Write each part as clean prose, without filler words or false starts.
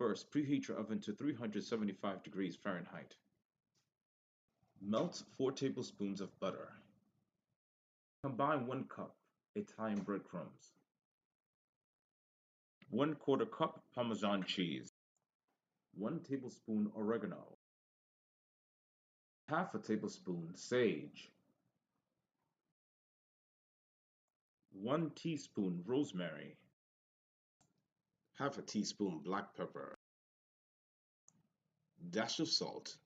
First, preheat your oven to 375 degrees Fahrenheit. Melt 4 tablespoons of butter. Combine 1 cup Italian breadcrumbs, 1/4 cup Parmesan cheese, 1 tablespoon oregano, half a tablespoon sage, 1 teaspoon rosemary, half a teaspoon black pepper, dash of salt.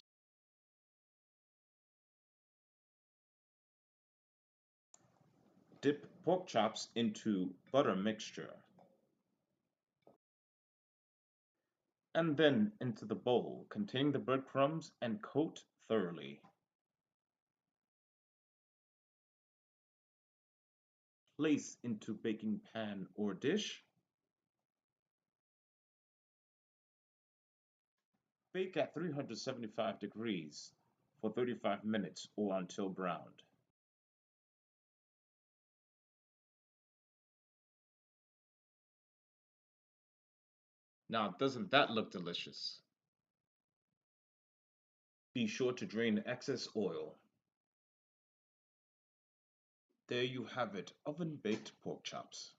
Dip pork chops into butter mixture and then into the bowl containing the breadcrumbs and coat thoroughly. Place into baking pan or dish. Bake at 375 degrees for 35 minutes or until browned. Now, doesn't that look delicious? Be sure to drain excess oil. There you have it, oven baked pork chops.